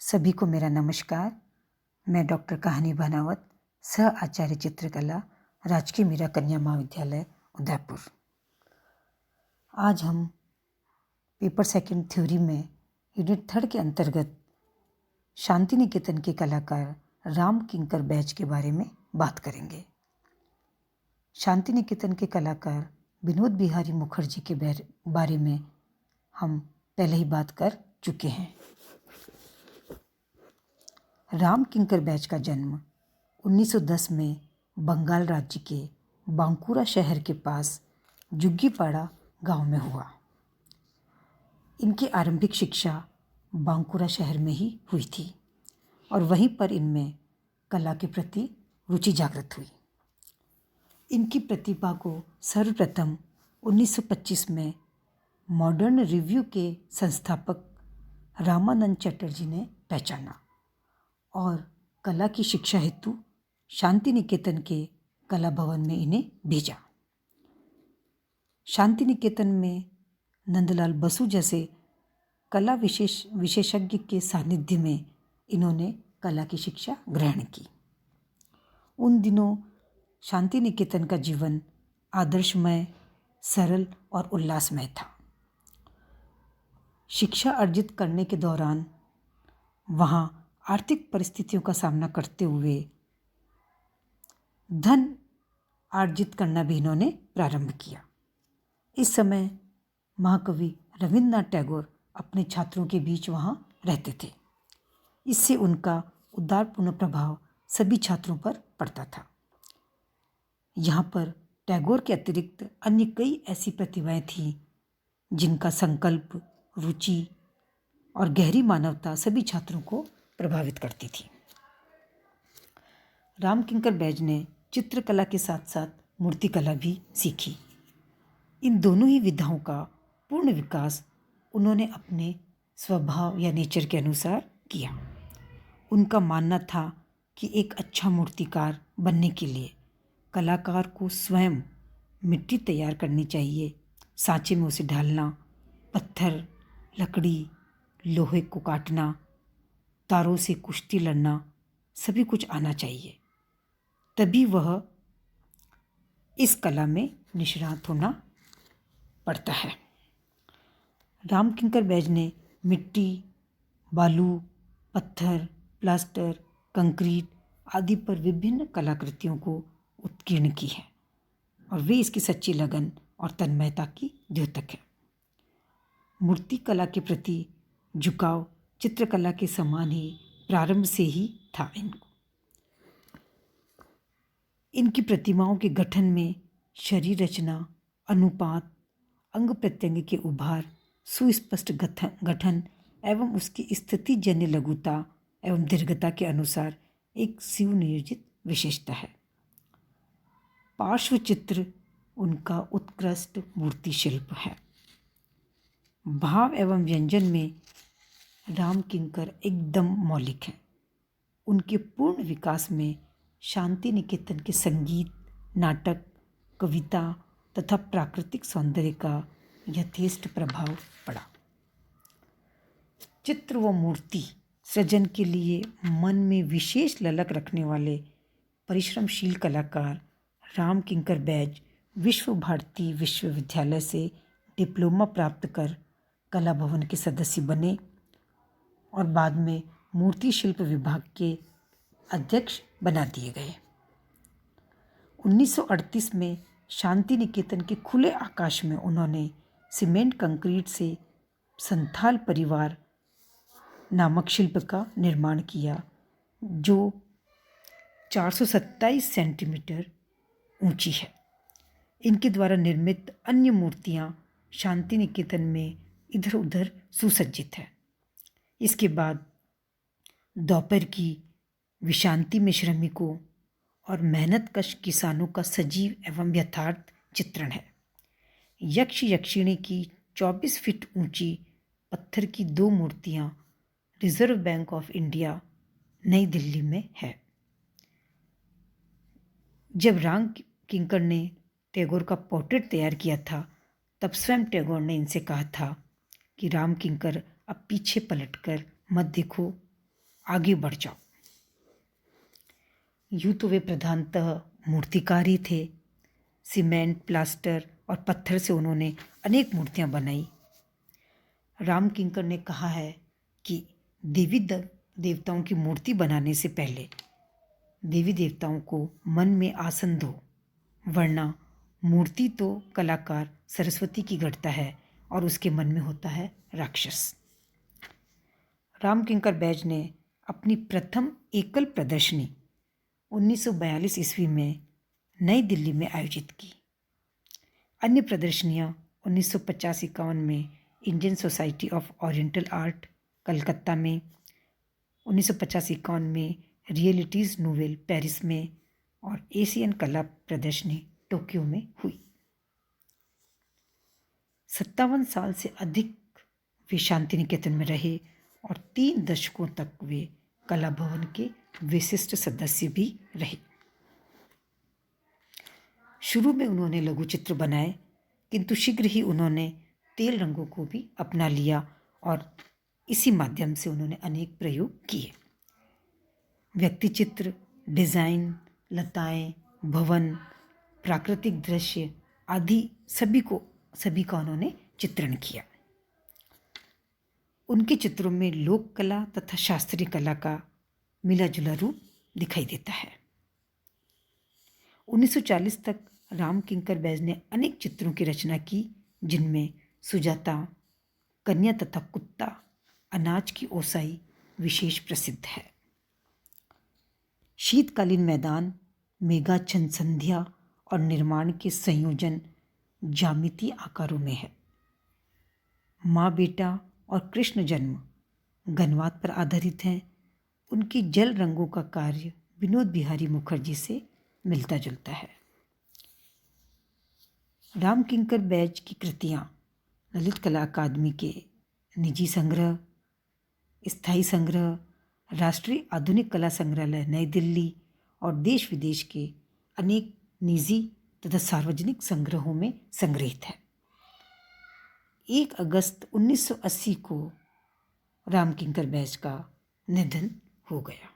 सभी को मेरा नमस्कार। मैं डॉक्टर कहानी बनावत, सह आचार्य चित्रकला, राजकीय मीरा कन्या महाविद्यालय उदयपुर। आज हम पेपर सेकंड थ्योरी में यूनिट 3 के अंतर्गत शांति निकेतन के कलाकार राम किंकर बैज के बारे में बात करेंगे। शांति निकेतन के कलाकार विनोद बिहारी मुखर्जी के बारे में हम पहले ही बात कर चुके हैं। राम किंकर बैज का जन्म 1910 में बंगाल राज्य के बांकुरा शहर के पास जुग्गीपाड़ा गांव में हुआ। इनकी आरंभिक शिक्षा बांकुरा शहर में ही हुई थी और वहीं पर इनमें कला के प्रति रुचि जागृत हुई। इनकी प्रतिभा को सर्वप्रथम 1925 में मॉडर्न रिव्यू के संस्थापक रामानंद चटर्जी ने पहचाना और कला की शिक्षा हेतु शांति निकेतन के कला भवन में इन्हें भेजा। शांति निकेतन में नंदलाल बसु जैसे कला विशेषज्ञ के सानिध्य में इन्होंने कला की शिक्षा ग्रहण की। उन दिनों शांति निकेतन का जीवन आदर्शमय, सरल और उल्लासमय था। शिक्षा अर्जित करने के दौरान वहाँ आर्थिक परिस्थितियों का सामना करते हुए धन अर्जित करना भी इन्होंने प्रारंभ किया। इस समय महाकवि रविन्द्रनाथ टैगोर अपने छात्रों के बीच वहाँ रहते थे। इससे उनका उदारपूर्ण प्रभाव सभी छात्रों पर पड़ता था। यहाँ पर टैगोर के अतिरिक्त अन्य कई ऐसी प्रतिभाएं थीं जिनका संकल्प, रुचि और गहरी मानवता सभी छात्रों को प्रभावित करती थी। राम किंकर बैज ने चित्रकला के साथ साथ मूर्तिकला भी सीखी। इन दोनों ही विधाओं का पूर्ण विकास उन्होंने अपने स्वभाव या नेचर के अनुसार किया। उनका मानना था कि एक अच्छा मूर्तिकार बनने के लिए कलाकार को स्वयं मिट्टी तैयार करनी चाहिए, सांचे में उसे ढालना, पत्थर, लकड़ी, लोहे को काटना, तारों से कुश्ती लड़ना, सभी कुछ आना चाहिए, तभी वह इस कला में निष्णात होना पड़ता है। राम किंकर बैज ने मिट्टी, बालू, पत्थर, प्लास्टर, कंक्रीट आदि पर विभिन्न कलाकृतियों को उत्कीर्ण की है और वे इसकी सच्ची लगन और तन्मयता की द्योतक है। मूर्ति कला के प्रति झुकाव चित्रकला के समान ही प्रारंभ से ही था। इनकी प्रतिमाओं के गठन में शरीर रचना, अनुपात, अंग प्रत्यंग के उभार, सुस्पष्ट गठन एवं उसकी स्थिति जन्य लघुता एवं दीर्घता के अनुसार एक सुनियोजित विशेषता है। पार्श्व चित्र उनका उत्कृष्ट मूर्ति शिल्प है। भाव एवं व्यंजन में राम किंकर एकदम मौलिक हैं। उनके पूर्ण विकास में शांति निकेतन के संगीत, नाटक, कविता तथा प्राकृतिक सौंदर्य का यथेष्ट प्रभाव पड़ा। चित्र व मूर्ति सृजन के लिए मन में विशेष ललक रखने वाले परिश्रमशील कलाकार राम किंकर बैज विश्व भारती विश्वविद्यालय से डिप्लोमा प्राप्त कर कला भवन के सदस्य बने और बाद में मूर्ति शिल्प विभाग के अध्यक्ष बना दिए गए। 1938 में शांति निकेतन के खुले आकाश में उन्होंने सीमेंट कंक्रीट से संथाल परिवार नामक शिल्प का निर्माण किया, जो 427 सेंटीमीटर ऊंची है। इनके द्वारा निर्मित अन्य मूर्तियां शांति निकेतन में इधर उधर सुसज्जित है। इसके बाद दोपहर की विश्रांति में श्रमिकों और मेहनतकश किसानों का सजीव एवं यथार्थ चित्रण है। यक्ष यक्षिणी की 24 फीट ऊंची पत्थर की 2 मूर्तियां रिजर्व बैंक ऑफ इंडिया, नई दिल्ली में है। जब राम किंकर ने टैगोर का पोर्ट्रेट तैयार किया था, तब स्वयं टैगोर ने इनसे कहा था कि राम किंकर अब पीछे पलटकर मत देखो, आगे बढ़ जाओ। यूँ तो वे प्रधानतः मूर्तिकार ही थे। सीमेंट, प्लास्टर और पत्थर से उन्होंने अनेक मूर्तियाँ बनाई। राम किंकर ने कहा है कि देवी देवताओं की मूर्ति बनाने से पहले देवी देवताओं को मन में आसन दो, वरना मूर्ति तो कलाकार सरस्वती की गढ़ता है और उसके मन में होता है राक्षस। राम किंकर बैज ने अपनी प्रथम एकल प्रदर्शनी 1942 ईस्वी में नई दिल्ली में आयोजित की। अन्य प्रदर्शनियां 1950-51 में Indian society of oriental art Calcutta में, 1950-51 में रियलिटीज़ नोवेल पेरिस में और एशियन कला प्रदर्शनी टोक्यो में हुई। 57 साल से अधिक वे शांति निकेतन में रहे और 3 दशकों तक वे कला भवन के विशिष्ट सदस्य भी रहे। शुरू में उन्होंने लघु चित्र बनाए, किंतु शीघ्र ही उन्होंने तेल रंगों को भी अपना लिया और इसी माध्यम से उन्होंने अनेक प्रयोग किए। व्यक्ति चित्र, डिज़ाइन, लताएं, भवन, प्राकृतिक दृश्य आदि सभी का उन्होंने चित्रण किया। उनके चित्रों में लोक कला तथा शास्त्रीय कला का मिला जुला रूप दिखाई देता है। 1940 तक राम किंकर बैज ने अनेक चित्रों की रचना की, जिनमें सुजाता, कन्या तथा कुत्ता, अनाज की ओसाई विशेष प्रसिद्ध है। शीतकालीन मैदान, मेघाच्छन्न संध्या और निर्माण के संयोजन ज्यामितीय आकारों में है। माँ बेटा और कृष्ण जन्म गणवात पर आधारित हैं। उनके जल रंगों का कार्य विनोद बिहारी मुखर्जी से मिलता जुलता है। राम किंकर बैज की कृतियाँ ललित कला अकादमी के निजी संग्रह, स्थायी संग्रह, राष्ट्रीय आधुनिक कला संग्रहालय नई दिल्ली और देश विदेश के अनेक निजी तथा सार्वजनिक संग्रहों में संग्रहित है। 1 अगस्त 1980 को राम किंकर बैज का निधन हो गया।